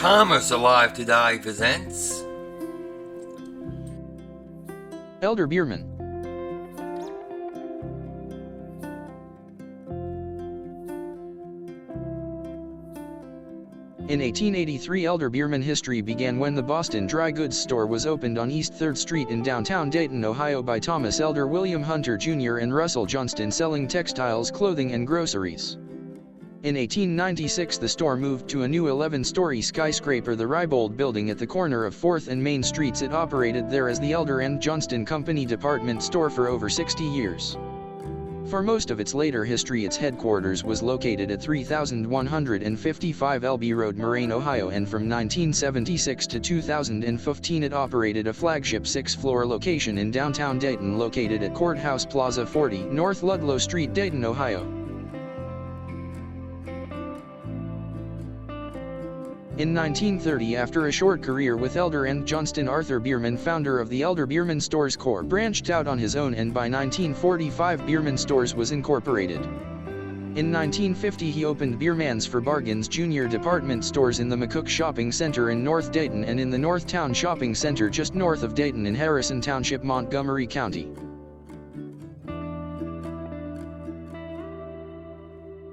Thomas Alive to Die presents Elder-Beerman. In 1883, Elder-Beerman history began when the Boston Dry Goods Store was opened on East 3rd Street in downtown Dayton, Ohio by Thomas Elder, William Hunter Jr. and Russell Johnston, selling textiles, clothing, and groceries. In 1896, the store moved to a new 11-story skyscraper, the Rybold Building, at the corner of 4th and Main Streets. It operated there as the Elder and Johnston Company department store for over 60 years. For most of its later history, its headquarters was located at 3155 LB Road, Moraine, Ohio, and from 1976 to 2015 it operated a flagship 6th-floor location in downtown Dayton located at Courthouse Plaza 40 North Ludlow Street, Dayton, Ohio. In 1930, after a short career with Elder and Johnston, Arthur Beerman, founder of the Elder-Beerman Stores Corp., branched out on his own, and by 1945 Beerman Stores was incorporated. In 1950 he opened Beerman's for Bargains Junior department stores in the McCook Shopping Center in North Dayton and in the Northtown Shopping Center just north of Dayton in Harrison Township, Montgomery County.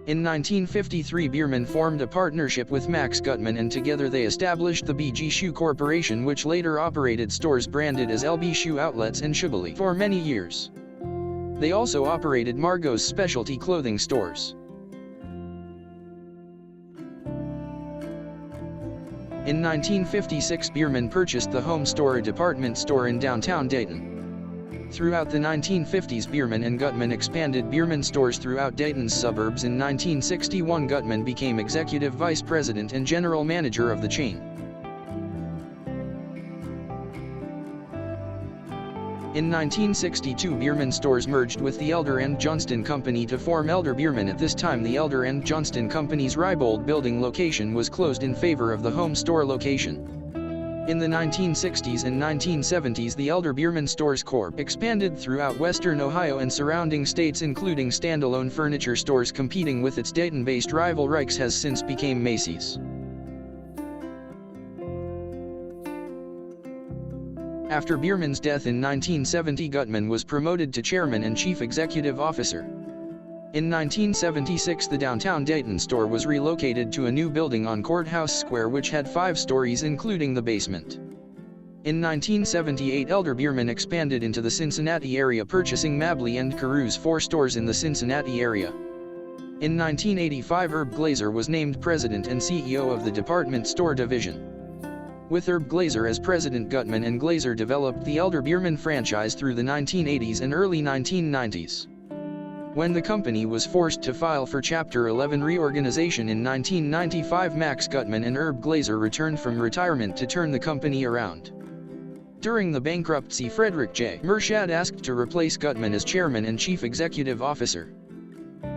In 1953 Beerman formed a partnership with Max Gutman, and together they established the BG Shoe Corporation, which later operated stores branded as LB Shoe Outlets and Shoebly for many years. They also operated Margot's specialty clothing stores. In 1956 Beerman purchased the Home Store, a department store in downtown Dayton. Throughout the 1950s, Beerman and Gutman expanded Beerman stores throughout Dayton's suburbs. In 1961, Gutman became executive vice president and general manager of the chain. In 1962, Beerman stores merged with the Elder and Johnston Company to form Elder-Beerman. At this time, the Elder and Johnston Company's Rybold Building location was closed in favor of the Home Store location. In the 1960s and 1970s, the Elder-Beerman Stores Corp. expanded throughout western Ohio and surrounding states, including standalone furniture stores competing with its Dayton-based rival Reich's has since became Macy's. After Beerman's death in 1970, Gutman was promoted to chairman and chief executive officer. In 1976, the downtown Dayton store was relocated to a new building on Courthouse Square, which had 5 stories including the basement. In 1978, Elder-Beerman expanded into the Cincinnati area, purchasing Mabley and Carew's 4 stores in the Cincinnati area. In 1985, Herb Glazer was named president and CEO of the department store division. With Herb Glazer as president, Gutman and Glazer developed the Elder-Beerman franchise through the 1980s and early 1990s. When the company was forced to file for Chapter 11 reorganization in 1995, Max Gutman and Herb Glazer returned from retirement to turn the company around. During the bankruptcy, Frederick J. Mershad asked to replace Gutman as chairman and chief executive officer.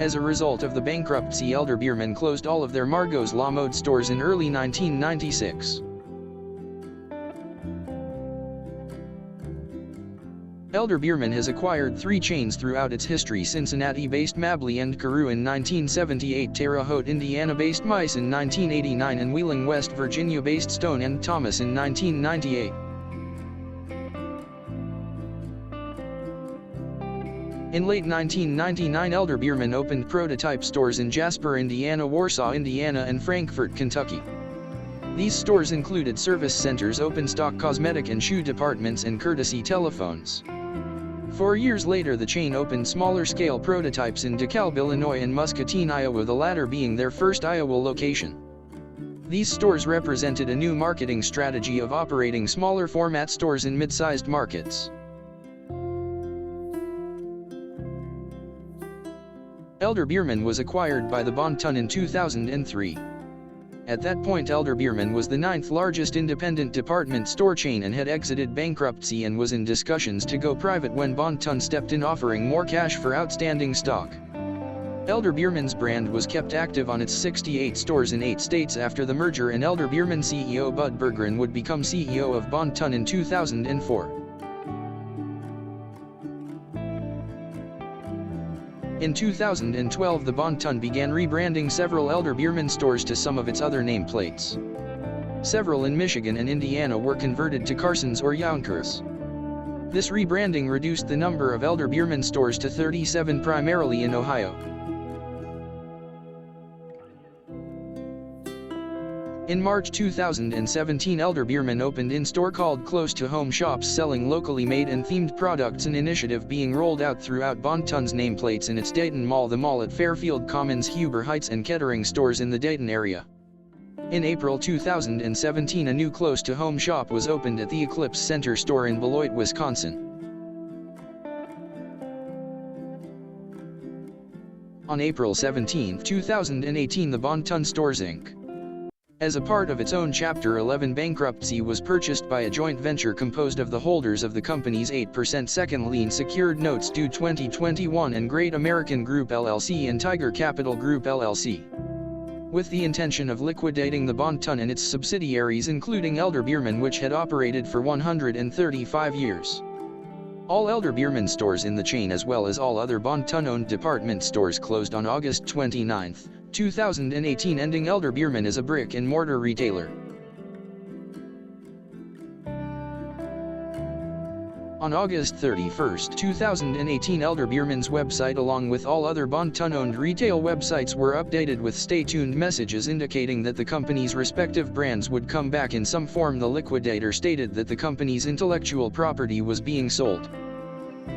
As a result of the bankruptcy, Elder-Beerman closed all of their Margot's La Mode stores in early 1996. Elder-Beerman has acquired 3 chains throughout its history: Cincinnati-based Mabley and Carew in 1978, Terre Haute, Indiana-based Mice in 1989, and Wheeling, West Virginia-based Stone and Thomas in 1998. In late 1999, Elder-Beerman opened prototype stores in Jasper, Indiana, Warsaw, Indiana, and Frankfort, Kentucky. These stores included service centers, open-stock cosmetic and shoe departments, and courtesy telephones. 4 years later, the chain opened smaller-scale prototypes in DeKalb, Illinois, and Muscatine, Iowa, the latter being their first Iowa location. These stores represented a new marketing strategy of operating smaller format stores in mid-sized markets. Elder-Beerman was acquired by the Bon-Ton in 2003. At that point, Elder-Beerman was the 9th largest independent department store chain and had exited bankruptcy and was in discussions to go private when Bon-Ton stepped in, offering more cash for outstanding stock. Elder-Beerman's brand was kept active on its 68 stores in 8 states after the merger, and Elder-Beerman CEO Bud Berggren would become CEO of Bon-Ton in 2004. In 2012, the Bon-Ton began rebranding several Elder-Beerman stores to some of its other nameplates. Several in Michigan and Indiana were converted to Carson's or Yonkers. This rebranding reduced the number of Elder-Beerman stores to 37, primarily in Ohio. In March 2017, Elder-Beerman opened in-store called Close to Home shops selling locally made and themed products, an initiative being rolled out throughout Bon-Ton's nameplates in its Dayton Mall, the mall at Fairfield Commons, Huber Heights, and Kettering stores in the Dayton area. In April 2017, a new Close to Home shop was opened at the Eclipse Center store in Beloit, Wisconsin. On April 17, 2018, the Bon-Ton Stores Inc., as a part of its own Chapter 11 bankruptcy, was purchased by a joint venture composed of the holders of the company's 8% second lien secured notes due 2021 and Great American Group LLC and Tiger Capital Group LLC, with the intention of liquidating the Bon-Ton and its subsidiaries, including Elder-Beerman, which had operated for 135 years. All Elder-Beerman stores in the chain, as well as all other Bon-Ton-owned department stores, closed on August 29, 2018, ending Elder-Beerman as a brick-and-mortar retailer. On August 31, 2018, Elder-Beerman's website, along with all other Bon-Ton-owned retail websites, were updated with "Stay tuned" messages indicating that the company's respective brands would come back in some form. The liquidator stated that the company's intellectual property was being sold.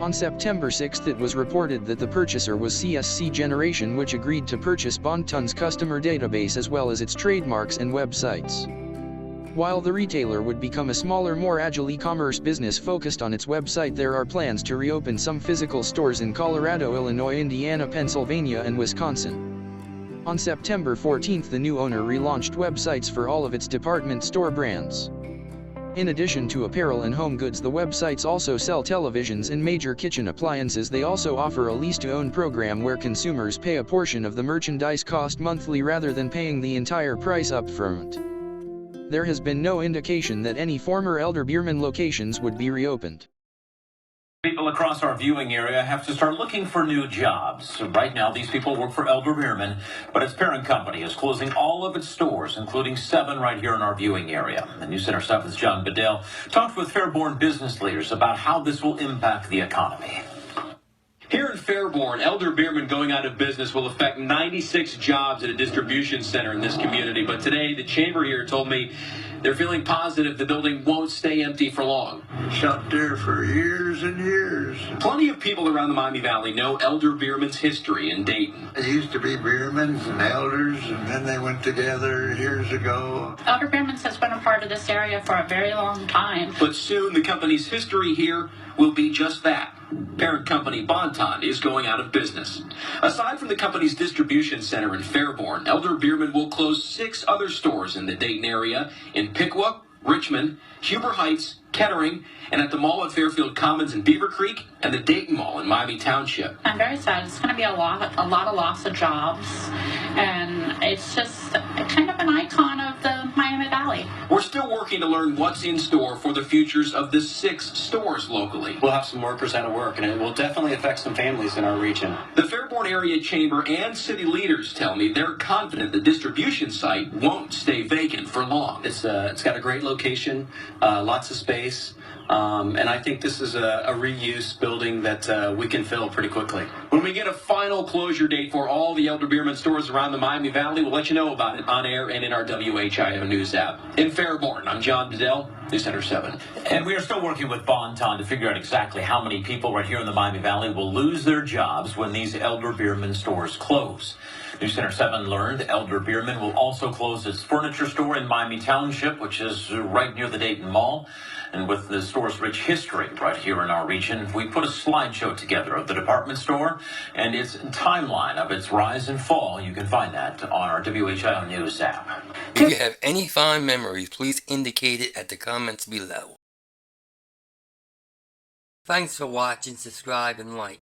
On September 6, it was reported that the purchaser was CSC Generation, which agreed to purchase Bon-Ton's customer database as well as its trademarks and websites. While the retailer would become a smaller, more agile e-commerce business focused on its website, there are plans to reopen some physical stores in Colorado, Illinois, Indiana, Pennsylvania, and Wisconsin. On September 14, the new owner relaunched websites for all of its department store brands. In addition to apparel and home goods, the websites also sell televisions and major kitchen appliances. They also offer a lease-to-own program where consumers pay a portion of the merchandise cost monthly rather than paying the entire price up front. There has been no indication that any former Elder-Beerman locations would be reopened. People across our viewing area have to start looking for new jobs. So right now, these people work for Elder-Beerman, but its parent company is closing all of its stores, including 7 right here in our viewing area. The News Center 7's John Bedell talked with Fairborn business leaders about how this will impact the economy. Here in Fairborn, Elder-Beerman going out of business will affect 96 jobs at a distribution center in this community. But today, the chamber here told me they're feeling positive the building won't stay empty for long. Shut there for years and years. Plenty of people around the Miami Valley know Elder-Beerman's history in Dayton. It used to be Beermans and Elders, and then they went together years ago. Elder-Beerman's has been a part of this area for a very long time. But soon, the company's history here will be just that. Parent company Bon-Ton is going out of business. Aside from the company's distribution center in Fairborn, Elder-Beerman will close 6 other stores in the Dayton area in Piqua, Richmond, Huber Heights, Kettering, and at the mall at Fairfield Commons in Beaver Creek, and the Dayton Mall in Miami Township. I'm very sad. It's going to be a lot of loss of jobs, and it's just kind of an icon of the Miami Valley. We're still working to learn what's in store for the futures of the 6 stores locally. We'll have some workers out of work, and it will definitely affect some families in our region. The Fairborn Area Chamber and city leaders tell me they're confident the distribution site won't stay vacant for long. It's got a great location, lots of space, and I think this is a reuse building that we can fill pretty quickly. When we get a final closure date for all the Elder-Beerman stores around the Miami Valley, we'll let you know about it on air and in our WHIO News app. In Fairborn, I'm John Bedell, News Center 7. And we are still working with Bon-Ton to figure out exactly how many people right here in the Miami Valley will lose their jobs when these Elder-Beerman stores close. News Center 7 learned Elder-Beerman will also close its furniture store in Miami Township, which is right near the Dayton Mall. And with the store's rich history right here in our region, we put a slideshow together of the department store and its timeline of its rise and fall. You can find that on our WHIO News app. If you have any fond memories, please indicate it at the comments below. Thanks for watching, subscribe, and like.